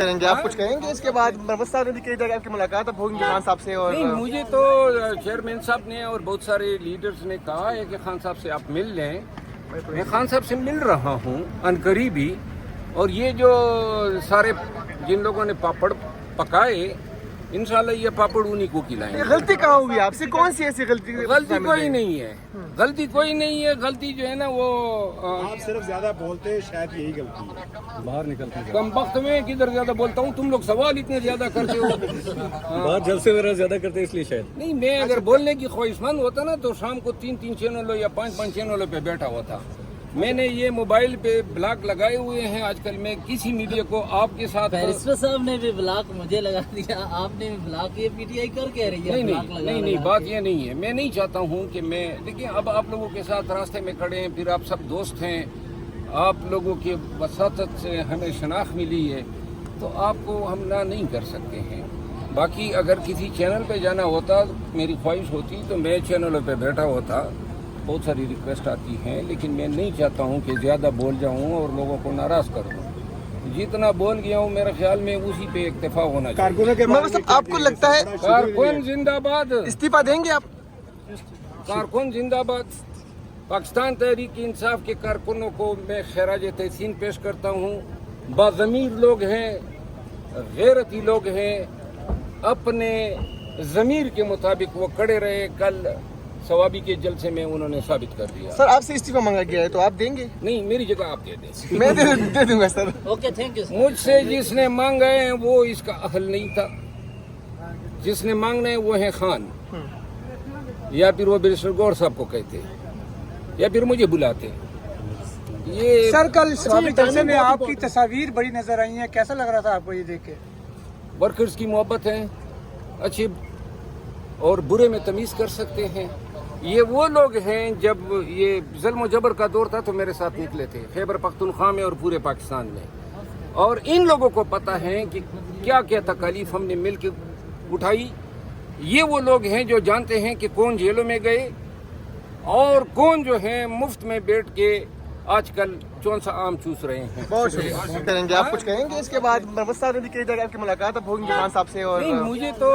کریں گے آپ کچھ کہیں گے اس کے بعد مرمت صاحب نے بھی کہی تھا آپ کی ملاقات اب ہوگی خان صاحب سے اور نہیں مجھے تو چیئرمین صاحب نے اور بہت سارے لیڈرز نے کہا ہے کہ خان صاحب سے آپ مل لیں. میں خان صاحب سے مل رہا ہوں عنقریب ہی. اور یہ جو سارے جن لوگوں نے پاپڑ پکائے انشاءاللہ یہ پاپڑ انہی کو کھلائیں گے. غلطی کہاں ہوئی آپ سے کون سی ایسی غلطی غلطی کوئی نہیں ہے. غلطی کوئی نہیں ہے. غلطی جو ہے نا وہ آپ صرف زیادہ بولتے ہیں شاید یہی غلطی ہے. باہر نکلتے ہیں کم وقت میں کدھر زیادہ بولتا ہوں. تم لوگ سوال اتنے زیادہ کرتے ہو. باہر جلسے وغیرہ زیادہ کرتے ہیں اس لیے شاید. نہیں میں اگر بولنے کی خواہش مند ہوتا نا تو شام کو 3 چینلوں یا 5 چینلوں پہ بیٹھا ہوتا. میں نے یہ موبائل پہ بلاک لگائے ہوئے ہیں. آج کل میں کسی میڈیا کو آپ کے ساتھ بیرسٹر صاحب نے بھی بلاک مجھے لگا دیا, آپ نے بھی بلاک. یہ پی ٹی آئی کر کہہ رہی ہے نہیں بات یہ نہیں ہے. میں نہیں چاہتا ہوں کہ میں دیکھیں اب آپ لوگوں کے ساتھ راستے میں کھڑے ہیں, پھر آپ سب دوست ہیں, آپ لوگوں کی وساطت سے ہمیں شناخت ملی ہے تو آپ کو ہم نہ نہیں کر سکتے ہیں. باقی اگر کسی چینل پہ جانا ہوتا میری خواہش ہوتی تو میں چینلوں پہ بیٹھا ہوتا. بہت ساری ریکویسٹ آتی ہیں لیکن میں نہیں چاہتا ہوں کہ زیادہ بول جاؤں اور لوگوں کو ناراض کروں. جتنا بول گیا ہوں میرے خیال میں اسی پہ اکتفا ہونا چاہیے. آپ کو لگتا ہے کارکن زندہ باد. استعفیٰ دیں گے آپ؟ کارکن زندہ باد. پاکستان تحریک انصاف کے کارکنوں کو میں خراج تحسین پیش کرتا ہوں. باضمیر لوگ ہیں, غیرتی لوگ ہیں, اپنے ضمیر کے مطابق وہ کھڑے رہے. کل ثوابی کے جلسے میں انہوں نے ثابت کر دیا. سر آپ سے استعفیٰ مانگا گیا ہے تو آپ دیں گے؟ نہیں میری جگہ آپ دے دیں. میں دے دوں گا سر. Okay thank you. مجھ سے جس نے مانگا ہے وہ اس کا اہل نہیں تھا. جس نے مانگنا ہے وہ ہے خان, یا پھر وہ بیرسٹر گور صاحب کو کہتے یا پھر مجھے بلاتے. یہ سر کل ثوابی جلسے میں آپ کی تصاویر بڑی نظر آئی ہیں, کیسا لگ رہا تھا آپ کو یہ دیکھ کے؟ ورکرز کی محبت ہے, اچھے اور برے میں تمیز کر سکتے ہیں. یہ وہ لوگ ہیں جب یہ ظلم و جبر کا دور تھا تو میرے ساتھ نکلے تھے خیبر پختونخوا میں اور پورے پاکستان میں. اور ان لوگوں کو پتہ ہے کہ کیا کیا تکالیف ہم نے مل کے اٹھائی. یہ وہ لوگ ہیں جو جانتے ہیں کہ کون جیلوں میں گئے اور کون جو ہیں مفت میں بیٹھ کے آج کل چون سا آم چوس رہے ہیں. بہت شکریہ. کریں گے آپ کچھ کہیں گے اس کے بعد مرمت صاحب نے بھی کہی تھا آپ کی ملاقات اب ہوگی خان صاحب سے اور نہیں مجھے تو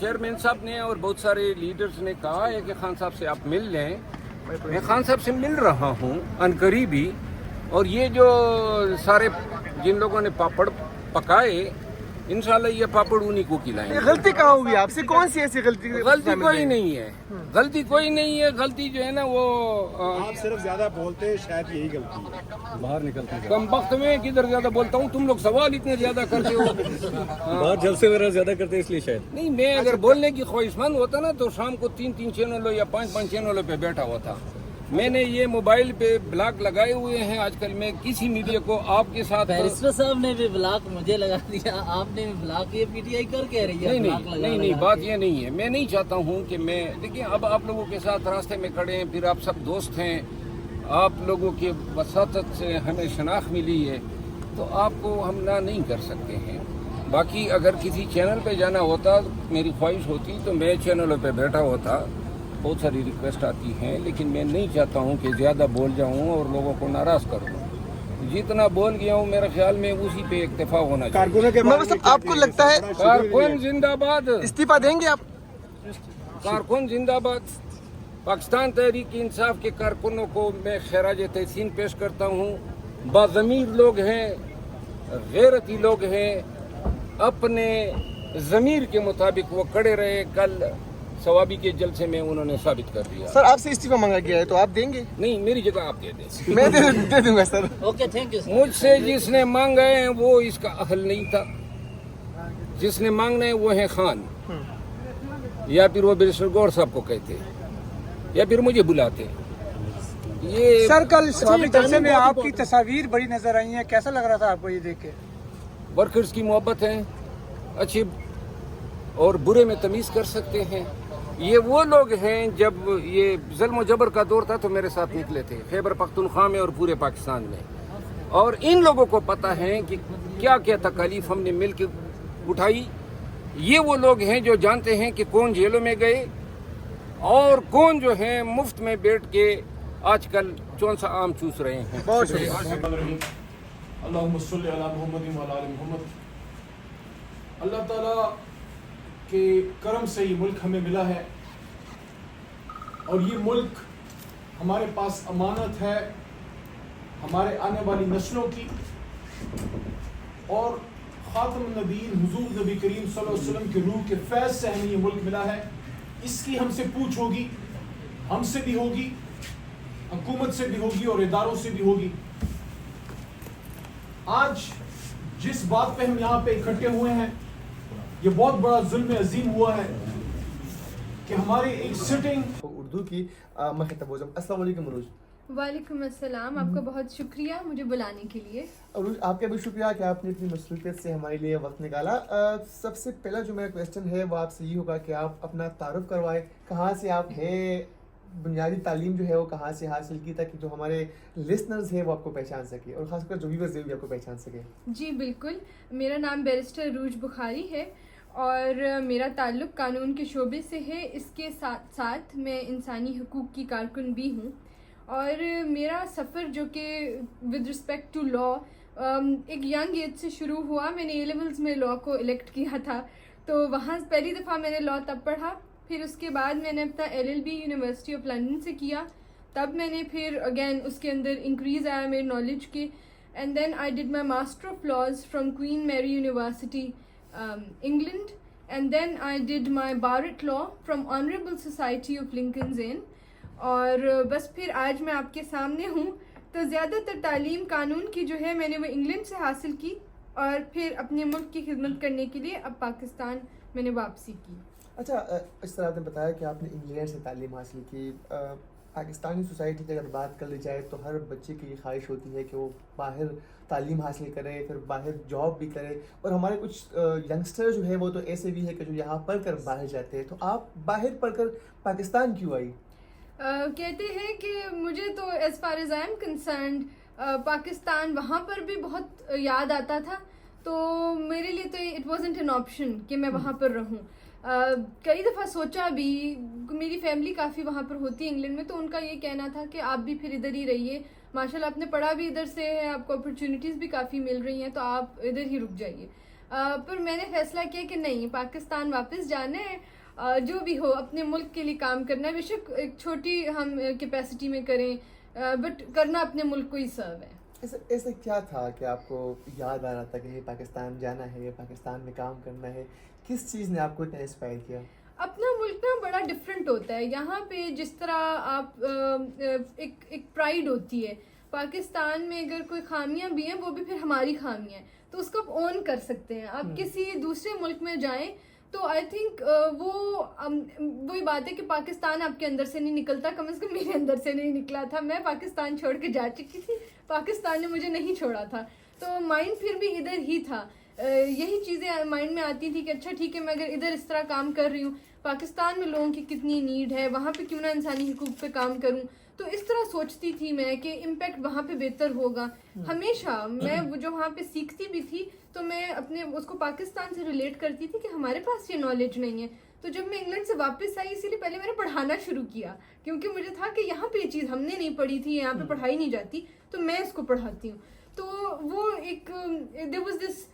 چیئرمین صاحب نے اور بہت سارے لیڈرز نے کہا ہے کہ خان صاحب سے آپ مل لیں. میں خان صاحب سے مل رہا ہوں عنقریب ہی. اور یہ جو سارے جن لوگوں نے پاپڑ پکائے انشاءاللہ یہ پاپڑ انہی کو کھلائیں گے. غلطی کہاں ہوئی آپ سے کون سی ایسی غلطی غلطی کوئی نہیں ہے. غلطی کوئی نہیں ہے. غلطی جو ہے نا وہ آپ صرف زیادہ بولتے ہیں شاید یہی غلطی ہے. باہر نکلتے ہیں کم وقت میں کدھر زیادہ بولتا ہوں. تم لوگ سوال اتنے زیادہ کرتے ہو. باہر جلسے وغیرہ زیادہ کرتے ہیں اس لیے شاید. نہیں میں اگر بولنے کی خواہش مند ہوتا نا تو شام کو 3 چینلوں یا 5 چینلوں پہ بیٹھا ہوتا. میں نے یہ موبائل پہ بلاک لگائے ہوئے ہیں. آج کل میں کسی میڈیا کو آپ کے ساتھ بیرسٹر صاحب نے بھی بلاک مجھے لگا دیا, آپ نے بھی بلاک. یہ پی ٹی آئی کر کہہ رہی ہے نہیں بات یہ نہیں ہے. میں نہیں چاہتا ہوں کہ میں دیکھیں اب آپ لوگوں کے ساتھ راستے میں کھڑے ہیں, پھر آپ سب دوست ہیں, آپ لوگوں کی وساطت سے ہمیں شناخت ملی ہے تو آپ کو ہم نہ نہیں کر سکتے ہیں. باقی اگر کسی چینل پہ جانا ہوتا میری خواہش ہوتی تو میں چینلوں پہ بیٹھا ہوتا. بہت ساری ریکویسٹ آتی ہیں لیکن میں نہیں چاہتا ہوں کہ زیادہ بول جاؤں اور لوگوں کو ناراض کروں. جتنا بول گیا ہوں میرے خیال میں اسی پہ اکتفا ہونا چاہیے. آپ کو لگتا ہے کارکن زندہ باد. استعفیٰ دیں گے آپ؟ کارکن زندہ باد. پاکستان تحریک انصاف کے کارکنوں کو میں خراج تحسین پیش کرتا ہوں. باضمیر لوگ ہیں, غیرتی لوگ ہیں, اپنے ضمیر کے مطابق وہ کھڑے رہے. کل ثوابی کے جلسے میں انہوں نے ثابت کر دیا. سر آپ سے استعفیٰ مانگا گیا ہے تو آپ دیں گے؟ نہیں میری جگہ آپ دے دیں. میں دے دوں گا سر. Okay thank you. مجھ سے جس نے مانگا ہے وہ اس کا اہل نہیں تھا. جس نے مانگنا ہے وہ ہے خان, یا پھر وہ بیرسٹر گور صاحب کو کہتے یا پھر مجھے بلاتے. یہ سر کل ثوابی جلسے میں آپ کی تصاویر بڑی نظر آئی ہیں, کیسا لگ رہا تھا آپ کو یہ دیکھ کے؟ ورکرز کی محبت ہے, اچھے اور برے میں تمیز کر سکتے ہیں. یہ وہ لوگ ہیں جب یہ ظلم و جبر کا دور تھا تو میرے ساتھ نکلے تھے خیبر پختونخوا میں اور پورے پاکستان میں. اور ان لوگوں کو پتہ ہے کہ کیا کیا تکالیف ہم نے مل کے اٹھائی. یہ وہ لوگ ہیں جو جانتے ہیں کہ کون جیلوں میں گئے اور کون جو ہیں مفت میں بیٹھ کے آج کل چون سا آم چوس رہے ہیں. بہت شکریہ. اللهم صل على محمد وعلى ال محمد اللہ تعالیٰ کے کرم سے یہ ملک ہمیں ملا ہے اور یہ ملک ہمارے پاس امانت ہے ہمارے آنے والی نسلوں کی، اور خاتم النبیین حضور نبی کریم صلی اللہ علیہ وسلم کے روح کے فیض سے ہمیں یہ ملک ملا ہے. اس کی ہم سے پوچھ ہوگی، ہم سے بھی ہوگی، حکومت سے بھی ہوگی اور اداروں سے بھی ہوگی. آج جس بات پہ ہم یہاں پہ اکٹھے ہوئے ہیں، یہ بہت بڑا ظلم عظیم ہوا ہے کہ ہماری ایک سٹنگ اردو کی میں خطاب ہوں. السلام علیکم عروج. وعلیکم السلام. آپ کا بہت شکریہ مجھے بلانے کے لیے. عروج آپ کا بھی شکریہ کہ آپ نے اپنی مصروفیت سے ہمارے لیے وقت نکالا. سب سے پہلا جو میرا کویسچن ہے وہ آپ سے یہ ہوگا کہ آپ اپنا تعارف کروائیں، کہاں سے آپ ہیں، بنیادی تعلیم جو ہے وہ کہاں سے حاصل کی تاکہ جو ہمارے لسنرز ہیں وہ آپ کو پہچان سکے اور خاص کر جو ویورز ہیں وہ آپ کو پہچان سکے. جی بالکل، میرا نام بیرسٹر عروج بخاری ہے اور میرا تعلق قانون کے شعبے سے ہے. اس کے ساتھ ساتھ میں انسانی حقوق کی کارکن بھی ہوں، اور میرا سفر جو کہ ود رسپیکٹ ٹو لا ایک ینگ ایج سے شروع ہوا. میں نے اے لیولز میں لا کو الیکٹ کیا تھا، تو وہاں پہلی دفعہ میں نے لا تب پڑھا. پھر اس کے بعد میں نے اپنا LLB یونیورسٹی آف لنڈن سے کیا. تب میں نے پھر اگین اس کے اندر انکریز آیا میرے نالج کے. And then I did my master of laws from Queen Mary University England. And then I did my bar at law from Honourable Society of Lincoln's Inn. اور بس پھر آج میں آپ کے سامنے ہوں. تو زیادہ تر تعلیم قانون کی جو ہے میں نے وہ انگلینڈ سے حاصل کی، اور پھر اپنے ملک کی خدمت کرنے کے لیے اب پاکستان میں نے واپسی کی. اچھا، اس طرح آپ نے بتایا کہ آپ نے انگلینڈ سے تعلیم حاصل کی. پاکستانی سوسائٹی کی اگر بات کر لی جائے تو ہر بچے کی یہ خواہش ہوتی ہے کہ وہ باہر تعلیم حاصل کرے، پھر باہر جاب بھی کرے. اور ہمارے کچھ ینگسٹر جو ہے وہ تو ایسے بھی ہے کہ جو یہاں پڑھ کر باہر جاتے ہیں. تو آپ باہر پڑھ کر پاکستان کیوں آئی؟ کہتے ہیں کہ مجھے تو as far as I am concerned Pakistan وہاں پر بھی بہت یاد آتا تھا. تو میرے لیے تو اٹ وازنٹ این آپشن کہ میں وہاں پر رہوں. کئی دفعہ سوچا بھی، میری فیملی کافی وہاں پر ہوتی ہے انگلینڈ میں، تو ان کا یہ کہنا تھا کہ آپ بھی پھر ادھر ہی رہیے، ماشاء اللہ آپ نے پڑھا بھی ادھر سے ہے، آپ کو اپرچونیٹیز بھی کافی مل رہی ہیں، تو آپ ادھر ہی رک جائیے. پر میں نے فیصلہ کیا کہ نہیں، پاکستان واپس جانا ہے. جو بھی ہو اپنے ملک کے لیے کام کرنا ہے، بے شک ایک چھوٹی ہم کیپیسٹی میں کریں، بٹ کرنا اپنے ملک کو ہی سرو ہے. ایسا کیا تھا کہ آپ کو یاد آ رہا تھا کہ یہ پاکستان جانا ہے، یہ پاکستان میں کام کرنا ہے؟ کس چیز نے آپ کو اتنا انسپائر کیا؟ اپنا ملک نا بڑا ڈفرینٹ ہوتا ہے. یہاں پہ جس طرح آپ ایک پرائڈ ہوتی ہے، پاکستان میں اگر کوئی خامیاں بھی ہیں وہ بھی پھر ہماری خامیاں ہیں، تو اس کو آپ اون کر سکتے ہیں. آپ کسی دوسرے ملک میں جائیں تو آئی تھنک وہی بات ہے کہ پاکستان آپ کے اندر سے نہیں نکلتا. کم از کم میرے اندر سے نہیں نکلا تھا. میں پاکستان چھوڑ کے جا چکی تھی، پاکستان نے مجھے نہیں چھوڑا تھا. تو مائنڈ پھر بھی ادھر ہی تھا. یہی چیزیں مائنڈ میں آتی تھی کہ اچھا ٹھیک ہے، میں اگر ادھر اس طرح کام کر رہی ہوں، پاکستان میں لوگوں کی کتنی نیڈ ہے، وہاں پہ کیوں نہ انسانی حقوق پہ کام کروں. تو اس طرح سوچتی تھی میں کہ امپیکٹ وہاں پہ بہتر ہوگا. ہمیشہ میں جو وہاں پہ سیکھتی بھی تھی تو میں اپنے اس کو پاکستان سے ریلیٹ کرتی تھی کہ ہمارے پاس یہ نالج نہیں ہے. تو جب میں انگلینڈ سے واپس آئی، اسی لیے پہلے میں نے پڑھانا شروع کیا، کیونکہ مجھے تھا کہ یہاں پہ یہ چیز ہم نے نہیں پڑھی تھی، یہاں پہ پڑھائی نہیں جاتی، تو میں اس کو پڑھاتی ہوں. تو وہ ایک there was this